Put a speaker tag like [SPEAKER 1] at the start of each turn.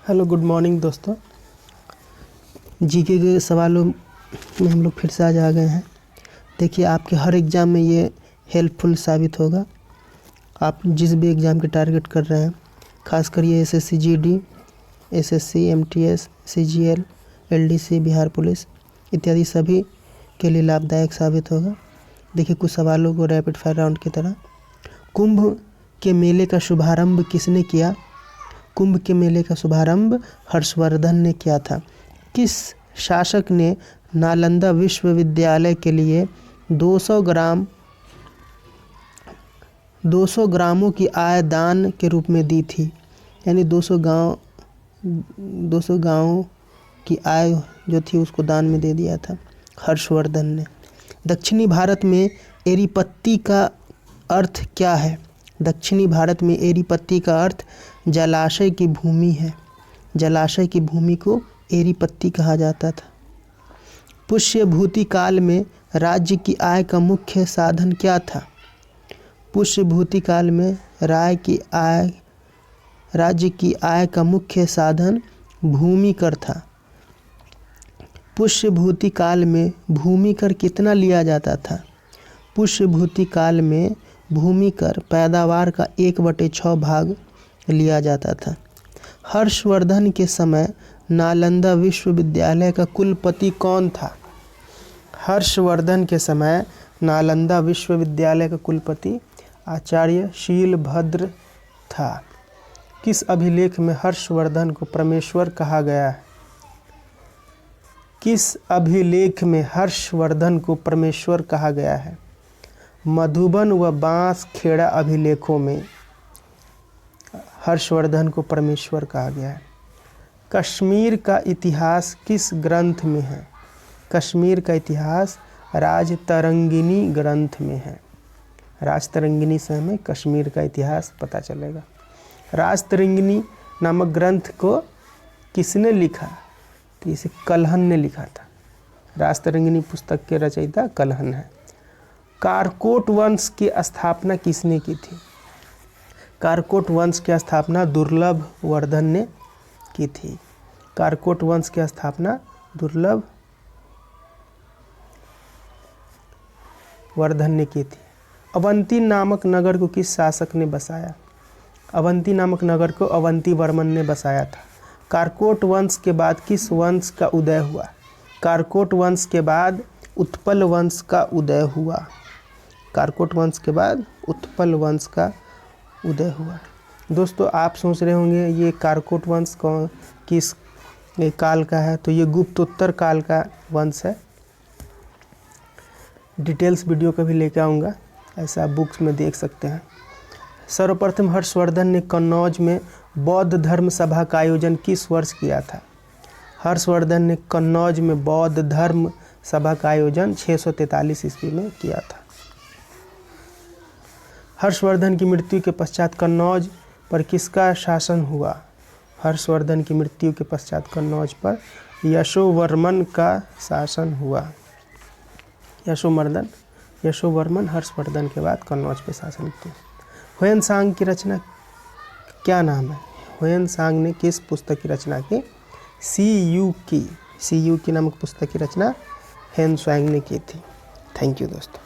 [SPEAKER 1] Hello good morning दोस्तों। GK के सवालों में हम लोग फिर से आज आ गए हैं। देखिए, आपके हर एग्ज़ाम में ये हेल्पफुल साबित होगा। आप जिस भी एग्ज़ाम के टारगेट कर रहे हैं, खासकर ये SSC GD, SSC MTS, CGL, LDC, Bihar police इत्यादि सभी के लिए लाभदायक साबित होगा। देखिए कुछ सवालों को रैपिड फायर राउंड की तरह। कुंभ के मेले का शुभारंभ किसने किया? कुंभ के मेले का शुभारंभ हर्षवर्धन ने किया था। किस शासक ने नालंदा विश्वविद्यालय के लिए 200 ग्रामों की आय दान के रूप में दी थी? यानी 200 गाँव की आय जो थी उसको दान में दे दिया था हर्षवर्धन ने। दक्षिणी भारत में एरीपत्ती का अर्थ क्या है? दक्षिणी भारत में एरीपत्ती का अर्थ जलाशय की भूमि है। जलाशय की भूमि को एरीपत्ती कहा जाता था। पुष्यभूति काल में राज्य की आय का मुख्य साधन क्या था? पुष्यभूति काल में राज्य की आय का मुख्य साधन भूमि कर था। पुष्यभूति काल में भूमि कर कितना लिया जाता था? पुष्यभूति काल में भूमि कर पैदावार का 1/6 भाग लिया जाता था। हर्षवर्धन के समय नालंदा विश्वविद्यालय का कुलपति कौन था? हर्षवर्धन के समय नालंदा विश्वविद्यालय का कुलपति आचार्य शीलभद्र था। किस अभिलेख में हर्षवर्धन को परमेश्वर कहा गया है? किस अभिलेख में हर्षवर्धन को परमेश्वर कहा गया है? मधुबन व बांसखेड़ा अभिलेखों में हर्षवर्धन को परमेश्वर कहा गया है। कश्मीर का इतिहास किस ग्रंथ में है? कश्मीर का इतिहास राजतरंगिणी ग्रंथ में है। राजतरंगिणी से हमें कश्मीर का इतिहास पता चलेगा। राजतरंगिणी नामक ग्रंथ को किसने लिखा? तो इसे कल्हन ने लिखा था। राजतरंगिणी पुस्तक के रचयिता कल्हन है। कारकोट वंश की स्थापना किसने की थी? कारकोट वंश की स्थापना दुर्लभ वर्धन ने की थी। कारकोट वंश की स्थापना दुर्लभ वर्धन ने की थी। अवंती नामक नगर को किस शासक ने बसाया? अवंती नामक नगर को अवंती वर्मन ने बसाया था। कारकोट वंश के बाद किस वंश का उदय हुआ? कारकोट वंश के बाद उत्पल वंश का उदय हुआ। कारकोट वंश के बाद उत्पल वंश का उदय हुआ। दोस्तों, आप सोच रहे होंगे ये कारकोट वंश किस काल का है? तो ये गुप्तोत्तर काल का वंश है। डिटेल्स वीडियो कभी लेकर आऊँगा, ऐसा बुक्स में देख सकते हैं। सर्वप्रथम हर्षवर्धन ने कन्नौज में बौद्ध धर्म सभा का आयोजन किस वर्ष किया था? हर्षवर्धन ने कन्नौज में बौद्ध धर्म सभा का आयोजन 643 ईस्वी में किया था। हर्षवर्धन की मृत्यु के पश्चात कन्नौज पर किसका शासन हुआ? हर्षवर्धन की मृत्यु के पश्चात कन्नौज पर यशोवर्मन का शासन हुआ। यशोवर्मन हर्षवर्धन के बाद कन्नौज पर शासन किया। ह्वेनसांग की रचना क्या नाम है? ह्वेनसांग ने किस पुस्तक की रचना की? सी यू की नामक पुस्तक की रचना ह्वेनसांग ने की थी। थैंक यू दोस्तों।